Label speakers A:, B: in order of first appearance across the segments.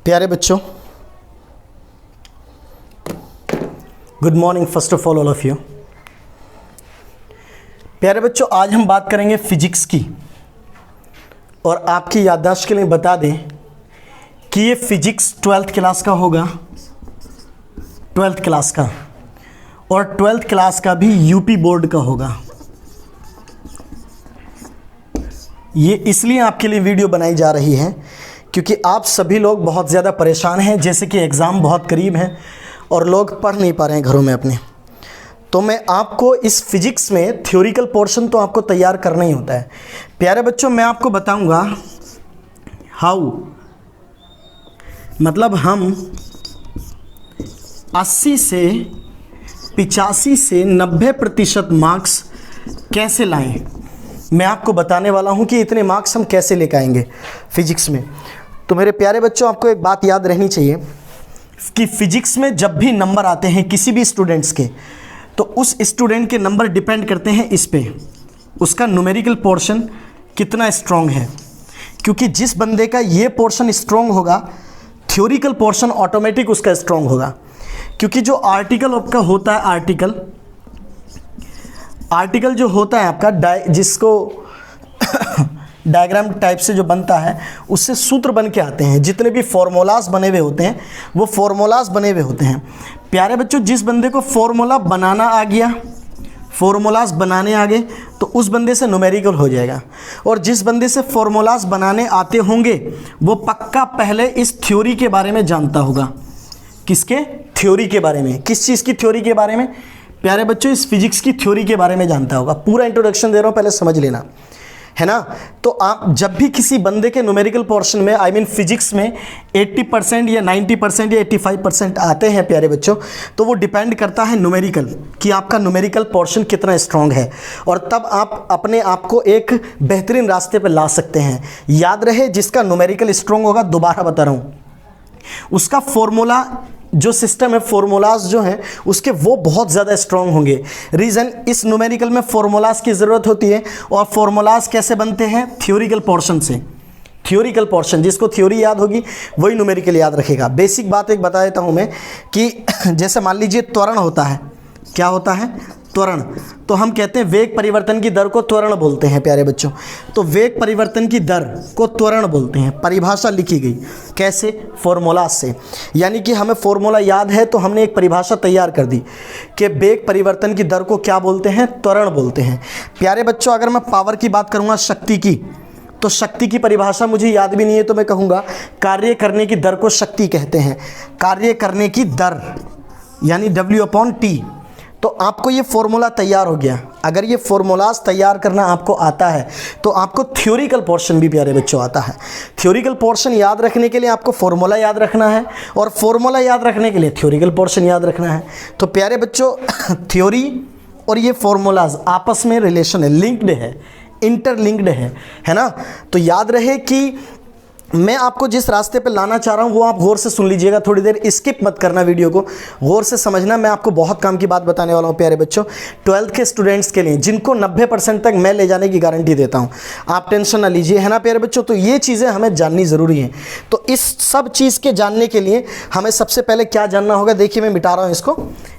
A: प्यारे बच्चों, good morning first of all of you. प्यारे बच्चों, आज हम बात करेंगे फिजिक्स की। और आपकी याददाश्त के लिए बता दें कि ये फिजिक्स 12th क्लास का होगा, 12th क्लास का, और 12th क्लास का भी यूपी बोर्ड का होगा। ये इसलिए आपके लिए वीडियो बनाई जा रही है क्योंकि आप सभी लोग बहुत ज़्यादा परेशान हैं, जैसे कि एग्ज़ाम बहुत करीब हैं और लोग पढ़ नहीं पा रहे हैं घरों में अपने। तो मैं आपको इस फिजिक्स में थ्योरिकल पोर्शन तो आपको तैयार करना ही होता है। प्यारे बच्चों, मैं आपको बताऊंगा हाउ, मतलब हम 80 से 85 से 90% मार्क्स कैसे लाएं। मैं आपको बताने वाला हूं कि इतने मार्क्स हम कैसे लेकर आएंगे फिजिक्स में। तो मेरे प्यारे बच्चों, आपको एक बात याद रहनी चाहिए कि फिजिक्स में जब भी नंबर आते हैं किसी भी स्टूडेंट्स के, तो उस स्टूडेंट के नंबर डिपेंड करते हैं इस पे, उसका न्यूमेरिकल पोर्शन कितना स्ट्रॉन्ग है। क्योंकि जिस बंदे का ये पोर्शन स्ट्रॉन्ग होगा, थ्योरिकल पोर्शन ऑटोमेटिक उसका स्ट्रॉन्ग होगा। क्योंकि जो आर्टिकल आपका होता है, आर्टिकल जो होता है आपका जिसको डायग्राम टाइप से जो बनता है, उससे सूत्र बन के आते हैं। जितने भी फॉर्मूलाज बने हुए होते हैं वो फॉर्मूलाज बने हुए होते हैं। प्यारे बच्चों, जिस बंदे को फॉर्मूला बनाना आ गया, फॉर्मूलाज बनाने आ गए, तो उस बंदे से न्यूमेरिकल हो जाएगा। और जिस बंदे से फॉर्मूलाज बनाने आते होंगे वो पक्का पहले इस थ्योरी के बारे में जानता होगा। किसके? थ्योरी के बारे में। किस चीज़ की थ्योरी के बारे में? प्यारे बच्चों, इस फिजिक्स की थ्योरी के बारे में जानता होगा। पूरा इंट्रोडक्शन दे रहा हूँ, पहले समझ लेना, है ना। तो आप जब भी किसी बंदे के न्यूमेरिकल पोर्शन में, आई मीन फिजिक्स में 80% या 90% या 85% आते हैं प्यारे बच्चों, तो वो डिपेंड करता है न्यूमेरिकल, कि आपका न्यूमेरिकल पोर्शन कितना स्ट्रांग है। और तब आप अपने आप को एक बेहतरीन रास्ते पर ला सकते हैं। याद रहे, जिसका न्यूमेरिकल स्ट्रांग होगा, दोबारा बता रहा हूँ, उसका फॉर्मूला जो सिस्टम है, फॉर्मूलाज जो हैं उसके, वो बहुत ज़्यादा स्ट्रॉन्ग होंगे। रीज़न, इस न्यूमेरिकल में फॉर्मूलाज की ज़रूरत होती है। और फॉर्मूलाज कैसे बनते हैं? थ्योरिकल पोर्शन से। थ्योरिकल पोर्शन, जिसको थ्योरी याद होगी वही न्यूमेरिकल याद रखेगा। बेसिक बात एक बता देता हूँ मैं कि जैसे मान लीजिए त्वरण होता है। क्या होता है? त्वरण। तो हम कहते हैं वेग परिवर्तन की दर को त्वरण बोलते हैं प्यारे बच्चों। तो वेग परिवर्तन की दर को त्वरण बोलते हैं। परिभाषा लिखी गई कैसे? फॉर्मूला से। यानी कि हमें फॉर्मूला याद है तो हमने एक परिभाषा तैयार कर दी कि वेग परिवर्तन की दर को क्या बोलते हैं? त्वरण बोलते हैं। प्यारे बच्चों, अगर मैं पावर की बात करूँगा, शक्ति की, तो शक्ति की परिभाषा मुझे याद भी नहीं है, तो मैं कहूँगा कार्य करने की दर को शक्ति कहते हैं। कार्य करने की दर यानी W/T। तो आपको ये फॉर्मूला तैयार हो गया। अगर ये फॉर्मूलाज तैयार करना आपको आता है तो आपको थ्योरिकल पोर्शन भी प्यारे बच्चों आता है। थ्योरिकल पोर्शन याद रखने के लिए आपको फॉर्मूला याद रखना है, और फॉर्मूला याद रखने के लिए थ्योरिकल पोर्शन याद रखना है। तो प्यारे बच्चों, थ्योरी और ये फॉर्मूलाज आपस में रिलेशन है, लिंक्ड है, इंटरलिंक्ड है ना। तो याद रहे कि मैं आपको जिस रास्ते पे लाना चाह रहा हूँ वो आप गौर से सुन लीजिएगा, थोड़ी देर स्किप मत करना, वीडियो को गौर से समझना। मैं आपको बहुत काम की बात बताने वाला हूँ प्यारे बच्चों, 12th के स्टूडेंट्स के लिए, जिनको 90% तक मैं ले जाने की गारंटी देता हूँ। आप टेंशन ना लीजिए, है ना प्यारे बच्चों। तो ये चीज़ें हमें जाननी ज़रूरी हैं। तो इस सब चीज़ के जानने के लिए हमें सबसे पहले क्या जानना होगा? देखिए, मैं मिटा रहा हूँ इसको,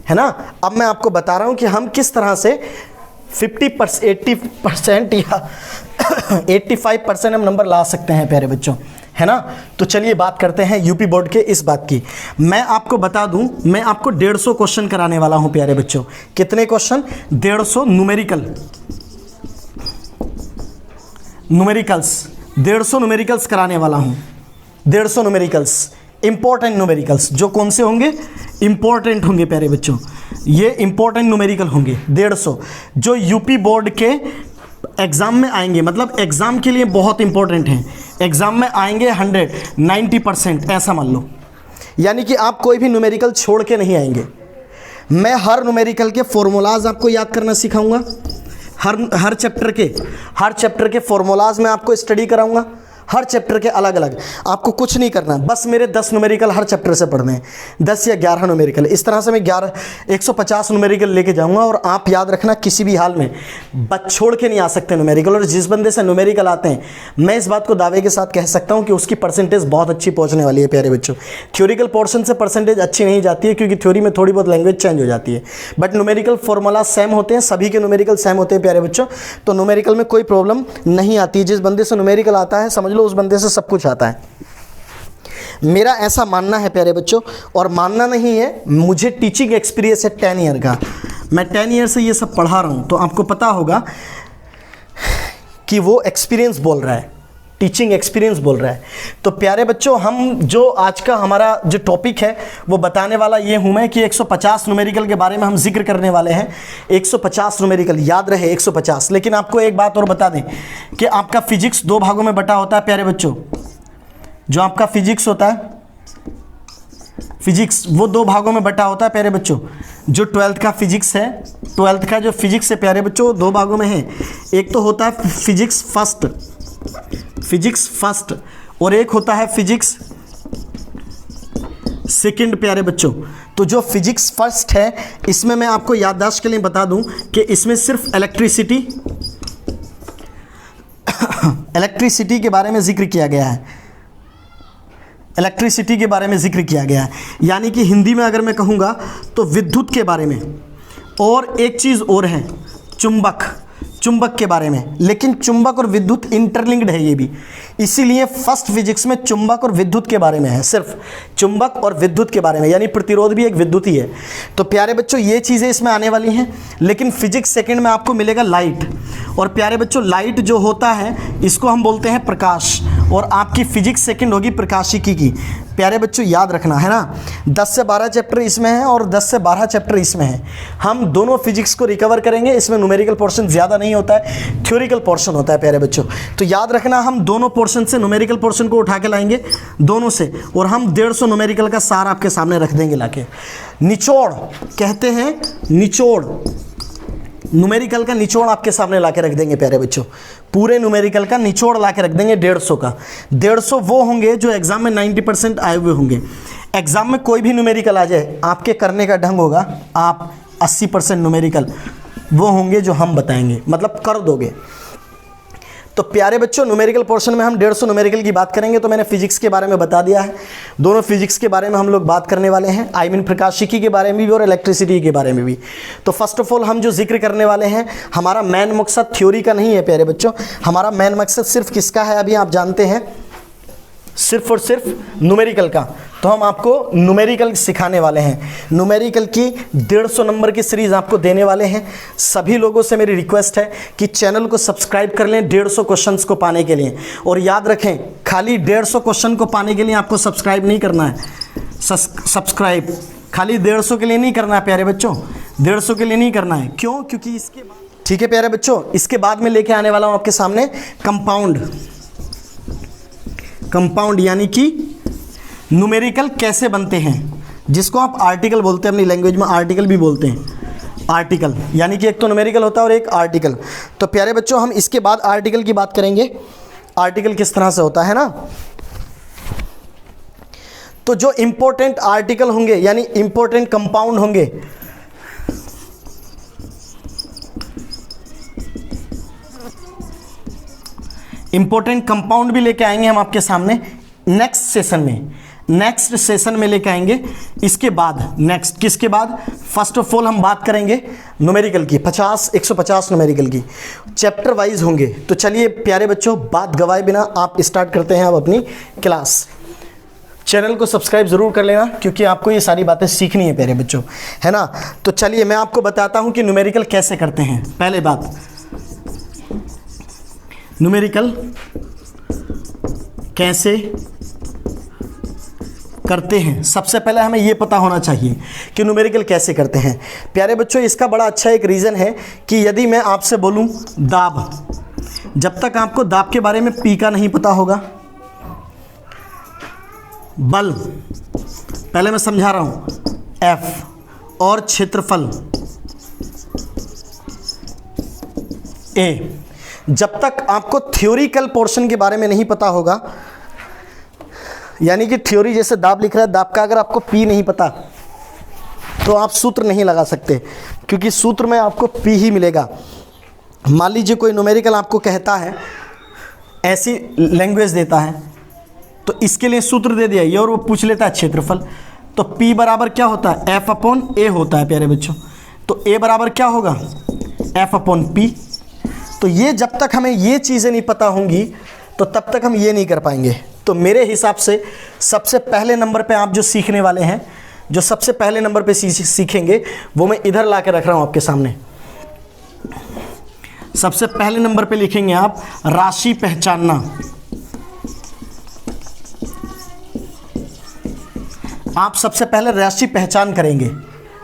A: है ना। अब मैं आपको बता रहा हूँ कि हम किस तरह से 80% या 85% हम नंबर ला सकते हैं प्यारे बच्चों, है ना। तो चलिए बात करते हैं यूपी बोर्ड के इस बात की। मैं आपको बता दूं, मैं आपको 150 क्वेश्चन कराने वाला हूं प्यारे बच्चों। कितने क्वेश्चन? 150 न्यूमेरिकल्स 150 न्यूमेरिकल्स कराने वाला हूं। 150 न्यूमेरिकल्स, इंपॉर्टेंट न्यूमेरिकल्स। जो कौन से होंगे? इंपॉर्टेंट होंगे प्यारे बच्चों, ये इंपॉर्टेंट न्यूमेरिकल होंगे 150, जो यूपी बोर्ड के एग्ज़ाम में आएंगे, मतलब एग्ज़ाम के लिए बहुत इंपॉर्टेंट हैं। एग्ज़ाम में आएंगे 90% ऐसा मान लो। यानी कि आप कोई भी न्यूमेरिकल छोड़ के नहीं आएंगे। मैं हर न्यूमेरिकल के फॉर्मूलाज आपको याद करना सिखाऊंगा। हर चैप्टर के फॉर्मूलाज मैं आपको स्टडी कराऊंगा। हर चैप्टर के अलग अलग। आपको कुछ नहीं करना, बस मेरे 10 न्यूमेरिकल हर चैप्टर से पढ़ने हैं, 10 या 11 न्यूमेरिकल। इस तरह से मैं 150 न्यूमेरिकल लेके जाऊंगा। और आप याद रखना, किसी भी हाल में छोड़ के नहीं आ सकते न्यूमेरिकल। और जिस बंदे से न्यूमेरिकल आते हैं, मैं इस बात को दावे के साथ कह सकता हूं कि उसकी परसेंटेज बहुत अच्छी पहुंचने वाली है प्यारे बच्चों। थ्योरिकल पोर्शन से परसेंटेज अच्छी नहीं जाती है, क्योंकि थ्योरी में थोड़ी बहुत लैंग्वेज चेंज हो जाती है, बट न्यूमेरिकल फॉर्मूला सेम होते हैं, सभी के न्यूमेरिकल सेम होते हैं प्यारे बच्चों। तो न्यूमेरिकल में कोई प्रॉब्लम नहीं आती। जिस बंदे से न्यूमेरिकल आता है, समझ लो उस बंदे से सब कुछ आता है। मेरा ऐसा मानना है प्यारे बच्चों, और मानना नहीं है, मुझे टीचिंग एक्सपीरियंस है 10 ईयर का। मैं 10 ईयर से ये सब पढ़ा रहा हूँ, तो आपको पता होगा कि वो एक्सपीरियंस बोल रहा है, टीचिंग एक्सपीरियंस बोल रहा है। तो प्यारे बच्चों, हम जो आज का हमारा जो टॉपिक है वो बताने वाला ये हूँ मैं कि 150 न्यूमेरिकल के बारे में हम जिक्र करने वाले हैं। 150 न्यूमेरिकल, याद रहे 150। लेकिन आपको एक बात और बता दें कि आपका फिजिक्स 2 भागों में बटा होता है प्यारे बच्चों। जो आपका फिजिक्स होता है, फिजिक्स वो 2 भागों में बटा होता है प्यारे बच्चों। जो 12th का फिजिक्स है, 12th का जो फिजिक्स है प्यारे बच्चों, 2 भागों में है। एक तो होता है फिजिक्स फर्स्ट, और एक होता है फिजिक्स सेकंड प्यारे बच्चों। तो जो फिजिक्स फर्स्ट है, इसमें मैं आपको याददाश्त के लिए बता दूं कि इसमें सिर्फ इलेक्ट्रिसिटी के बारे में जिक्र किया गया है। इलेक्ट्रिसिटी के बारे में जिक्र किया गया है, यानी कि हिंदी में अगर मैं कहूँगा तो विद्युत के बारे में। और एक चीज़ और है, चुंबक के बारे में। लेकिन चुंबक और विद्युत इंटरलिंक्ड है ये भी, इसीलिए फर्स्ट फिजिक्स में चुंबक और विद्युत के बारे में है, सिर्फ चुंबक और विद्युत के बारे में, यानी प्रतिरोध भी एक विद्युत ही है। तो प्यारे बच्चों, ये चीज़ें इसमें आने वाली हैं। लेकिन फिजिक्स सेकंड में आपको मिलेगा लाइट। और प्यारे बच्चों, लाइट जो होता है इसको हम बोलते हैं प्रकाश, और आपकी फिजिक्स सेकंड होगी प्रकाशिकी की। प्यारे बच्चों, याद रखना है ना, 10 से 12 चैप्टर इसमें है और 10 से 12 चैप्टर इसमें है। हम दोनों फिजिक्स को रिकवर करेंगे। इसमें न्यूमेरिकल पोर्शन ज़्यादा नहीं होता है, थ्योरिकल पोर्शन होता है प्यारे बच्चों। तो याद रखना, हम दोनों पोर्शन से न्यूमेरिकल पोर्शन को उठा के लाएंगे, दोनों से, और हम 150 न्यूमेरिकल का सार आपके सामने रख देंगे लाके। निचोड़ कहते हैं, निचोड़, न्यूमेरिकल का निचोड़ आपके सामने लाके रख देंगे प्यारे बच्चों। पूरे न्यूमेरिकल का निचोड़ लाके रख देंगे 150 का। 150 वो होंगे जो एग्जाम में 90% आए हुए होंगे। एग्जाम में कोई भी न्यूमेरिकल आ जाए, आपके करने का ढंग होगा, आप 80% न्यूमेरिकल वो होंगे जो हम बताएंगे, मतलब कर दोगे। तो प्यारे बच्चों, न्यूमेरिकल पोर्शन में हम 150 न्यूमेरिकल की बात करेंगे। तो मैंने फिजिक्स के बारे में बता दिया है, दोनों फिजिक्स के बारे में हम लोग बात करने वाले हैं, आई मीन प्रकाशिकी के बारे में भी और इलेक्ट्रिसिटी के बारे में भी। तो फर्स्ट ऑफ ऑल हम जो जिक्र करने वाले हैं, हमारा मेन मकसद थ्योरी का नहीं है प्यारे बच्चों, हमारा मेन मकसद सिर्फ किसका है, अभी आप जानते हैं, सिर्फ और सिर्फ न्यूमेरिकल का। तो हम आपको न्यूमेरिकल सिखाने वाले हैं। न्यूमेरिकल की 150 नंबर की सीरीज़ आपको देने वाले हैं। सभी लोगों से मेरी रिक्वेस्ट है कि चैनल को सब्सक्राइब कर लें 150 क्वेश्चंस को पाने के लिए। और याद रखें, खाली 150 क्वेश्चन को पाने के लिए आपको सब्सक्राइब नहीं करना है। सब्सक्राइब खाली 150 के लिए नहीं करना है प्यारे बच्चों, 150 के लिए नहीं करना है। क्यों? क्योंकि इसके बाद, ठीक है प्यारे बच्चों, इसके बाद में लेके आने वाला हूँ आपके सामने कंपाउंड, यानी कि न्यूमेरिकल कैसे बनते हैं, जिसको आप आर्टिकल बोलते हैं, अपनी लैंग्वेज में आर्टिकल भी बोलते हैं। आर्टिकल यानी कि एक तो न्यूमेरिकल होता है और एक आर्टिकल। तो प्यारे बच्चों, हम इसके बाद आर्टिकल की बात करेंगे, आर्टिकल किस तरह से होता है ना। तो जो इंपॉर्टेंट आर्टिकल होंगे, यानी इंपॉर्टेंट कंपाउंड होंगे, इंपॉर्टेंट कंपाउंड भी लेके आएंगे हम आपके सामने नेक्स्ट सेशन में लेके आएंगे। इसके बाद नेक्स्ट किसके बाद, फर्स्ट ऑफ ऑल हम बात करेंगे न्यूमेरिकल की, 150 न्यूमेरिकल की, चैप्टर वाइज होंगे। तो चलिए प्यारे बच्चों, बात गवाए बिना आप स्टार्ट करते हैं अब अपनी क्लास। चैनल को सब्सक्राइब ज़रूर कर लेना, क्योंकि आपको ये सारी बातें सीखनी है प्यारे बच्चों, है ना। तो चलिए मैं आपको बताता हूँ कि न्यूमेरिकल कैसे करते हैं। पहले बात, न्यूमेरिकल कैसे करते हैं, सबसे पहले हमें यह पता होना चाहिए कि न्यूमेरिकल कैसे करते हैं। प्यारे बच्चों, इसका बड़ा अच्छा एक रीज़न है कि यदि मैं आपसे बोलूं दाब, जब तक आपको दाब के बारे में पी का नहीं पता होगा, बल पहले मैं समझा रहा हूं, एफ, और क्षेत्रफल ए, जब तक आपको थ्योरिकल पोर्शन के बारे में नहीं पता होगा, यानी कि थ्योरी जैसे दाब लिख रहा है, दाब का अगर आपको पी नहीं पता तो आप सूत्र नहीं लगा सकते, क्योंकि सूत्र में आपको पी ही मिलेगा। मान लीजिए कोई न्यूमेरिकल आपको कहता है, ऐसी लैंग्वेज देता है, तो इसके लिए सूत्र दे दिया ये, और वो पूछ लेता है क्षेत्रफल, तो P बराबर क्या होता है, F अपॉन A होता है प्यारे बच्चों। तो A बराबर क्या होगा, F अपॉन P। तो ये जब तक हमें ये चीज़ें नहीं पता होंगी तो तब तक हम ये नहीं कर पाएंगे। तो मेरे हिसाब से सबसे पहले नंबर पे आप जो सीखने वाले हैं, जो सबसे पहले नंबर पे सीखेंगे, वो मैं इधर ला के रख रहा हूँ आपके सामने। सबसे पहले नंबर पे लिखेंगे आप राशि पहचानना। आप सबसे पहले राशि पहचान करेंगे,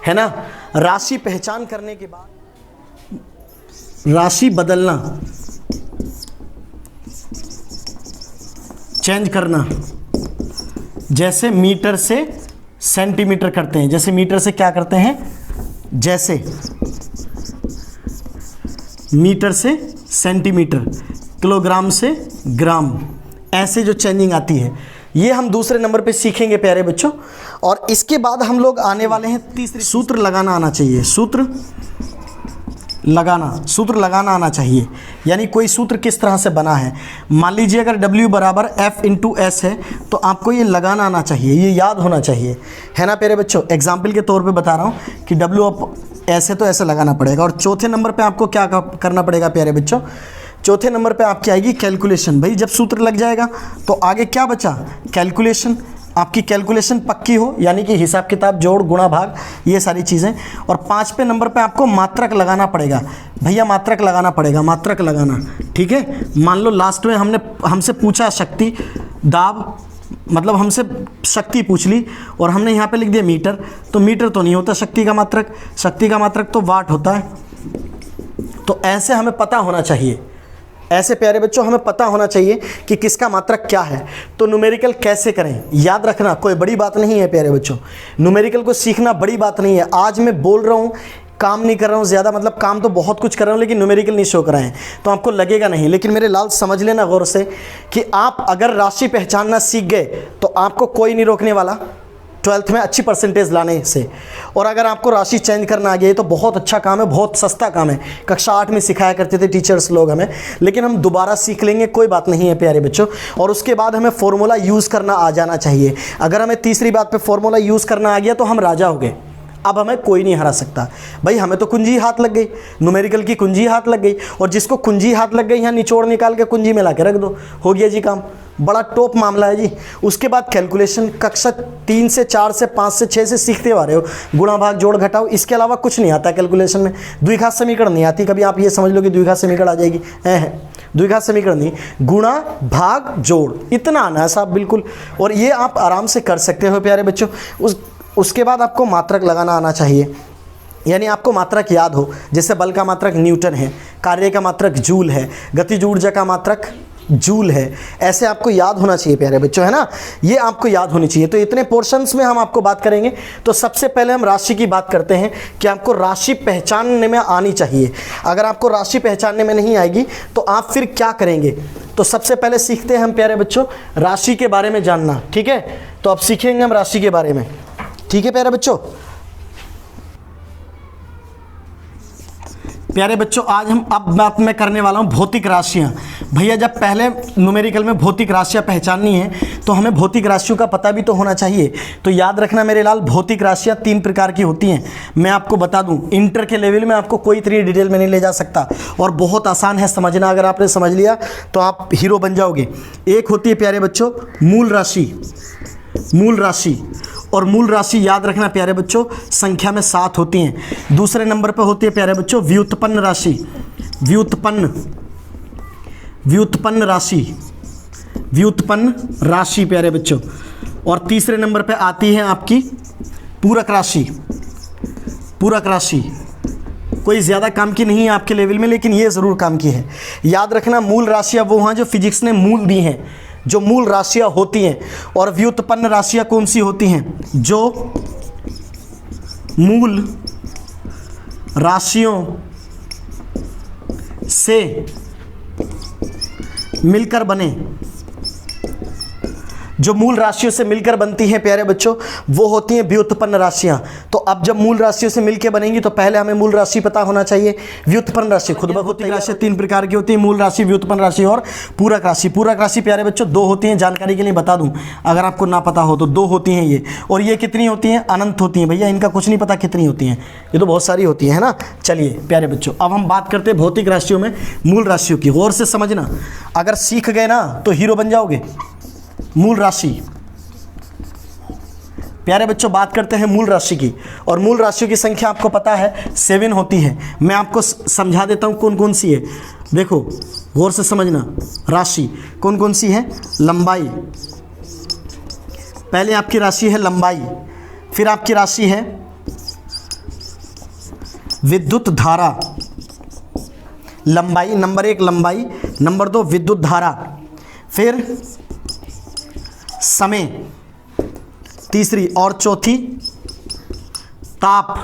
A: है ना। राशि पहचान करने के बाद राशि बदलना, चेंज करना, जैसे मीटर से सेंटीमीटर करते हैं, जैसे मीटर से क्या करते हैं, जैसे मीटर से सेंटीमीटर, किलोग्राम से ग्राम, ऐसे जो चेंजिंग आती है, ये हम दूसरे नंबर पे सीखेंगे प्यारे बच्चों। और इसके बाद हम लोग आने वाले हैं तीसरे, सूत्र लगाना आना चाहिए। सूत्र लगाना आना चाहिए, यानी कोई सूत्र किस तरह से बना है। मान लीजिए अगर W बराबर F इंटू एस है, तो आपको ये लगाना आना चाहिए, ये याद होना चाहिए, है ना प्यारे बच्चों। एग्जाम्पल के तौर पे बता रहा हूँ कि W ऐसे तो ऐसे लगाना पड़ेगा। और चौथे नंबर पे आपको क्या करना पड़ेगा प्यारे बच्चों, चौथे नंबर पे आपकी आएगी कैलकुलेशन। भाई जब सूत्र लग जाएगा तो आगे क्या बचा, कैलकुलेशन। आपकी कैलकुलेशन पक्की हो, यानी कि हिसाब किताब, जोड़, गुणा, भाग, ये सारी चीज़ें। और 5वें नंबर पे आपको मात्रक लगाना पड़ेगा। भैया मात्रक लगाना पड़ेगा, मात्रक लगाना, ठीक है। मान लो लास्ट में हमसे पूछा शक्ति, दाब, मतलब हमसे शक्ति पूछ ली और हमने यहाँ पे लिख दिया मीटर, तो मीटर तो नहीं होता शक्ति का मात्रक, शक्ति का मात्रक तो वाट होता है। तो ऐसे हमें पता होना चाहिए, ऐसे प्यारे बच्चों हमें पता होना चाहिए कि किसका मात्रक क्या है। तो न्यूमेरिकल कैसे करें, याद रखना कोई बड़ी बात नहीं है प्यारे बच्चों। न्यूमेरिकल को सीखना बड़ी बात नहीं है। आज मैं बोल रहा हूँ, काम नहीं कर रहा हूँ ज़्यादा, मतलब काम तो बहुत कुछ कर रहा हूँ, लेकिन न्यूमेरिकल नहीं शो कराएं तो आपको लगेगा नहीं। लेकिन मेरे लाल समझ लेना गौर से कि आप अगर राशि पहचानना सीख गए तो आपको कोई नहीं रोकने वाला 12th में अच्छी परसेंटेज लाने से। और अगर आपको राशि चेंज करना आ गया तो बहुत अच्छा काम है, बहुत सस्ता काम है। कक्षा 8 में सिखाया करते थे टीचर्स लोग हमें, लेकिन हम दोबारा सीख लेंगे, कोई बात नहीं है प्यारे बच्चों। और उसके बाद हमें फॉर्मूला यूज़ करना आ जाना चाहिए। अगर हमें तीसरी बात पे फॉर्मूला यूज़ करना आ गया तो हम राजा हो गए, अब हमें कोई नहीं हरा सकता। भाई हमें तो कुंजी हाथ लग गई, न्यूमेरिकल की कुंजी हाथ लग गई, और जिसको कुंजी हाथ लग गई यहाँ निचोड़ निकाल के कुंजी में ला के रख दो, हो गया जी काम। बड़ा टॉप मामला है जी। उसके बाद कैलकुलेशन, कक्षा 3 से 4 से 5 से 6 से सीखते आ रहे हो, गुणा भाग जोड़ घटाओ, इसके अलावा कुछ नहीं आता कैलकुलेशन में। द्विघात समीकरण नहीं आती, कभी आप ये समझ लो कि द्विघात समीकरण आ जाएगी, द्विघात समीकरण नहीं, गुणा भाग जोड़, इतना आना है साहब बिल्कुल। और ये आप आराम से कर सकते हो प्यारे बच्चों। उसके बाद आपको मात्रक लगाना आना चाहिए, यानी आपको मात्रक याद हो। जैसे बल का मात्रक न्यूटन है, कार्य का मात्रक जूल है, गतिज ऊर्जा का मात्रक जूल है, ऐसे आपको याद होना चाहिए प्यारे बच्चों, है ना। ये आपको याद होनी चाहिए। तो इतने पोर्शंस में हम आपको बात करेंगे। तो सबसे पहले हम राशि की बात करते हैं कि आपको राशि पहचानने में आनी चाहिए। अगर आपको राशि पहचानने में नहीं आएगी तो आप फिर क्या करेंगे। तो सबसे पहले सीखते हैं हम प्यारे बच्चों राशि के बारे में जानना, ठीक है। तो अब सीखेंगे हम राशि के बारे में, ठीक है प्यारे बच्चों। प्यारे बच्चों आज हम अब बात में करने वाला हूँ भौतिक राशियाँ। भैया जब पहले न्यूमेरिकल में भौतिक राशियाँ पहचाननी है तो हमें भौतिक राशियों का पता भी तो होना चाहिए। तो याद रखना मेरे लाल, भौतिक राशियाँ 3 प्रकार की होती हैं। मैं आपको बता दूँ, इंटर के लेवल में आपको कोई इतनी डिटेल में नहीं ले जा सकता, और बहुत आसान है समझना। अगर आपने समझ लिया तो आप हीरो बन जाओगे। एक होती है प्यारे बच्चों मूल राशि, मूल राशि। और मूल राशि याद रखना प्यारे बच्चों संख्या में 7 होती हैं। दूसरे नंबर पर होती है प्यारे बच्चों व्युत्पन्न राशि, व्युत्पन्न राशि, व्युत्पन्न राशि प्यारे बच्चों। और तीसरे नंबर पे आती है आपकी पूरक राशि, पूरक राशि। कोई ज़्यादा काम की नहीं है आपके लेवल में, लेकिन ये ज़रूर काम की है। याद रखना मूल राशियाँ वो हैं जो फिजिक्स ने मूल दी हैं, जो मूल राशियाँ होती हैं। और व्युत्पन्न राशियाँ कौन सी होती हैं, जो मूल राशियों से मिलकर बने, जो मूल राशियों से मिलकर बनती हैं प्यारे बच्चों, वो होती हैं व्युत्पन्न राशियां। तो अब जब मूल राशियों से मिलकर बनेंगी तो पहले हमें मूल राशि पता होना चाहिए। व्युत्पन्न राशि खुद ब खुद राशि 3 प्रकार की होती है, मूल राशि, व्युत्पन्न राशि और पूरक राशि। पूरक राशि प्यारे बच्चों 2 होती हैं, जानकारी के लिए बता दूं अगर आपको ना पता हो तो 2 होती हैं ये। और ये कितनी होती हैं? अनंत होती हैं भैया, इनका कुछ नहीं पता कितनी होती हैं, ये तो बहुत सारी होती है ना। चलिए प्यारे बच्चों, अब हम बात करते हैं भौतिक राशियों में मूल राशियों की। गौर से समझना, अगर सीख गए ना तो हीरो बन जाओगे। मूल राशि प्यारे बच्चों, बात करते हैं मूल राशि की, और मूल राशियों की संख्या आपको पता है 7 होती है। मैं आपको समझा देता हूं कौन कौन सी है। देखो गौर से समझना, राशि कौन कौन सी है? लंबाई, पहले आपकी राशि है लंबाई, फिर आपकी राशि है विद्युत धारा। लंबाई नंबर 1, लंबाई नंबर 2 विद्युत धारा, फिर समय तीसरी, और चौथी ताप,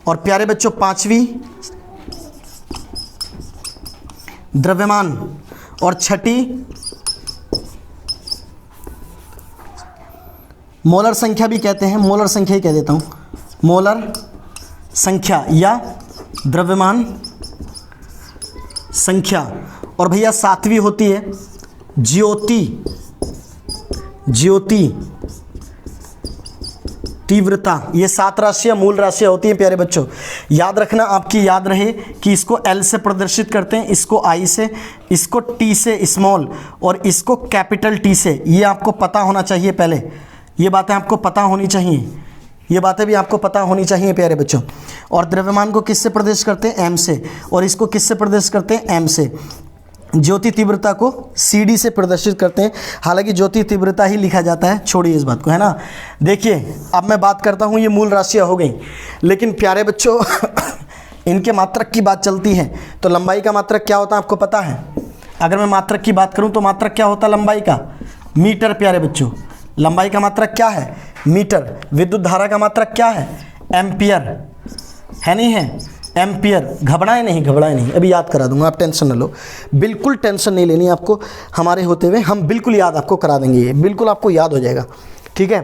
A: और प्यारे बच्चों 5वीं द्रव्यमान, और छठी मोलर संख्या भी कहते हैं, मोलर संख्या ही कह देता हूं, मोलर संख्या या द्रव्यमान संख्या। और भैया 7वीं होती है ज्योति, ज्योति तीव्रता। ये 7 राशियां मूल राशियां होती हैं प्यारे बच्चों। याद रखना, आपकी याद रहे कि इसको L से प्रदर्शित करते हैं, इसको I से, इसको T से स्मॉल, और इसको कैपिटल T से। ये आपको पता होना चाहिए, पहले ये बातें आपको पता होनी चाहिए, ये बातें भी आपको पता होनी चाहिए प्यारे बच्चों। और द्रव्यमान को किससे प्रदेश करते हैं? M से, और इसको किससे प्रदेश करते हैं? M से। ज्योति तीव्रता को CD से प्रदर्शित करते हैं, हालांकि ज्योति तीव्रता ही लिखा जाता है, छोड़िए इस बात को, है ना। देखिए अब मैं बात करता हूँ, ये मूल राशियाँ हो गई, लेकिन प्यारे बच्चों इनके मात्रक की बात चलती है तो लंबाई का मात्रक क्या होता है आपको पता है? अगर मैं मात्रक की बात करूँ तो मात्रक क्या होता है लंबाई का? मीटर प्यारे बच्चों, लंबाई का मात्रक क्या है? मीटर। विद्युत धारा का मात्रक क्या है? एम्पियर, है नहीं है? एम्पियर। घबराए नहीं, घबराए नहीं, अभी याद करा दूंगा, आप टेंशन न लो, बिल्कुल टेंशन नहीं लेनी आपको हमारे होते हुए, हम बिल्कुल याद आपको करा देंगे, ये बिल्कुल आपको याद हो जाएगा, ठीक है।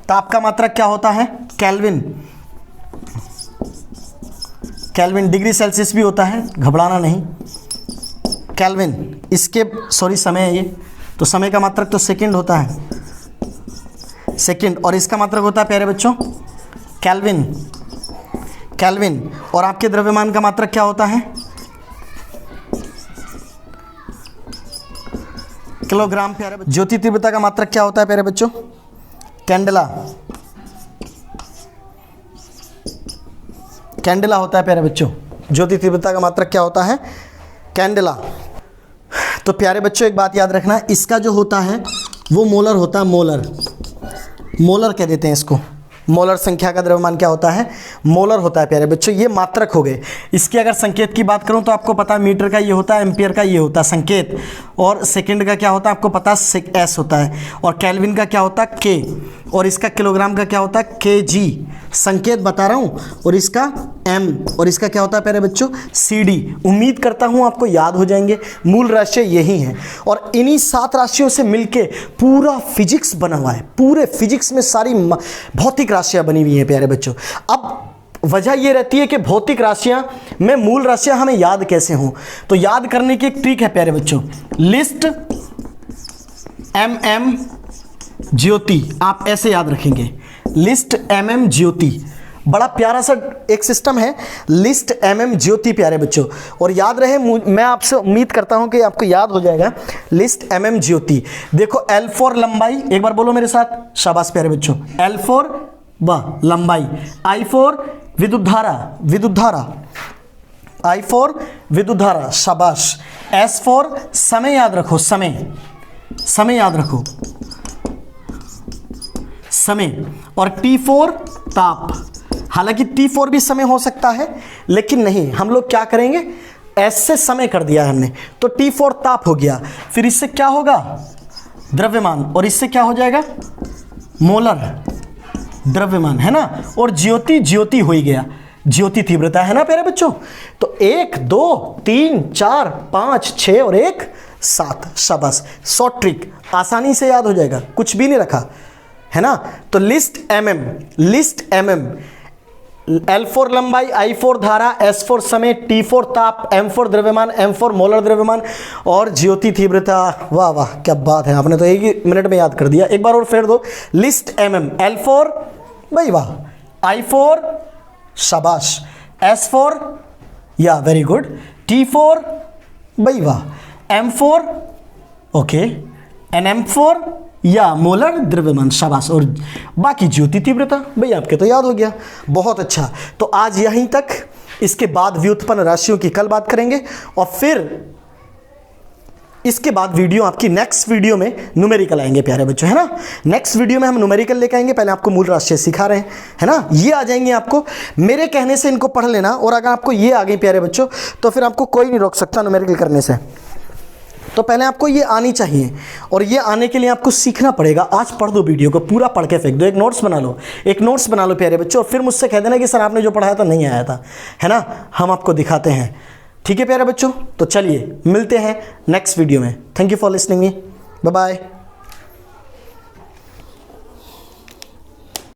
A: ताप का मात्रक क्या होता है? Kelvin, kelvin. डिग्री सेल्सियस भी होता है, घबराना नहीं, केल्विन। इसके सॉरी समय है ये, तो समय का मात्रक तो सेकंड होता है, सेकंड। और इसका मात्रक होता है प्यारे बच्चों केल्विन, केल्विन। और आपके द्रव्यमान का मात्रक क्या होता है? किलोग्राम प्यारे बच्चों। ज्योति तीव्रता का मात्रक क्या होता है प्यारे बच्चों? कैंडेला, कैंडेला होता है प्यारे बच्चों। ज्योति तीव्रता का मात्रक क्या होता है? कैंडेला। तो प्यारे बच्चों एक बात याद रखना, इसका जो होता है वो मोलर होता है, मोलर, मोलर कह देते हैं इसको। मोलर संख्या का द्रव्यमान क्या होता है? मोलर होता है प्यारे बच्चों। ये मात्रक हो गए। इसकी अगर संकेत की बात करूं तो आपको पता है मीटर का ये होता है, एम्पियर का ये होता है संकेत, और सेकंड का क्या होता है आपको पता है? एस होता है। और केल्विन का क्या होता है? के। और इसका किलोग्राम का क्या होता है? kg, संकेत बता रहा हूं। और इसका m, और इसका क्या होता है प्यारे बच्चों? cd। उम्मीद करता हूं आपको याद हो जाएंगे। मूल राशियां यही हैं, और इन्हीं 7 राशियों से मिलके पूरा फिजिक्स बना हुआ है। पूरे फिजिक्स में सारी भौतिक राशियां बनी हुई हैं प्यारे बच्चों। अब वजह यह रहती है कि भौतिक राशियां में मूल राशियां हमें याद कैसे हों, तो याद करने की एक ट्रिक है प्यारे बच्चों, लिस्ट mm ज्योति, आप ऐसे याद रखेंगे, लिस्ट mm ज्योति। बड़ा प्यारा सा एक सिस्टम है, लिस्ट mm ज्योति प्यारे बच्चों। और याद रहे, मैं आपसे उम्मीद करता हूं कि आपको याद हो जाएगा, लिस्ट mm ज्योति। देखो L फॉर लंबाई, एक बार बोलो मेरे साथ, शाबाश प्यारे बच्चों। L फॉर वाह लंबाई, I फॉर विद्युत धारा, विद्युत धारा, I फॉर विद्युत धारा, शाबाश। S फॉर समय, याद रखो समय, समय याद रखो, समय। और T फॉर ताप। हालांकि T4 भी समय हो सकता है, लेकिन नहीं, हम लोग क्या करेंगे, S से समय कर दिया है हमने, तो T4 ताप हो गया। फिर इससे क्या होगा? द्रव्यमान। और इससे क्या हो जाएगा? मोलर, द्रव्यमान, है ना। और ज्योति, ज्योति हो ही गया। ज्योति तीव्रता है ना प्यारे बच्चों। तो 1 2 3 4 5 6 और 1 7। शाबाश, शॉर्ट ट्रिक, आसानी से याद हो जाएगा, कुछ भी नहीं रखा है ना। तो लिस्ट mm, L4 लंबाई, I4 धारा, S4 समय, T4 ताप, M4 द्रव्यमान, M4 मोलर द्रव्यमान और ज्योति तीव्रता। वाह वाह क्या बात है, आपने तो एक ही मिनट में याद कर दिया। एक बार और फेर दो, लिस्ट mm, L4 भाई वाह, I4 शाबाश, S4 या वेरी गुड, T4 भाई वाह, M4 ओके, NM4 या मोलर द्रव्यमान शाबाश, और बाकी ज्योति तीव्रता भाई आपके तो याद हो गया। बहुत अच्छा, तो आज यहीं तक, इसके बाद व्युत्पन्न राशियों की कल बात करेंगे और फिर इसके बाद वीडियो आपकी नेक्स्ट वीडियो में न्यूमेरिकल आएंगे प्यारे बच्चों, है ना। नेक्स्ट वीडियो में हम न्यूमेरिकल लेकर आएंगे, पहले आपको मूल राशियां सिखा रहे हैं, है ना। ये आ जाएंगे आपको, मेरे कहने से इनको पढ़ लेना, और अगर आपको ये आ गई प्यारे बच्चों तो फिर आपको कोई नहीं रोक सकता न्यूमेरिकल करने से। तो पहले आपको ये आनी चाहिए, और ये आने के लिए आपको सीखना पड़ेगा। आज पढ़ दो, वीडियो को पूरा पढ़ के फेंक दो, एक नोट्स बना लो प्यारे बच्चों, और फिर मुझसे कह देना कि सर आपने जो पढ़ाया था नहीं आया था, है ना। हम आपको दिखाते हैं, ठीक है प्यारे बच्चों। तो चलिए मिलते हैं नेक्स्ट वीडियो में। Thank you for listening me, bye bye.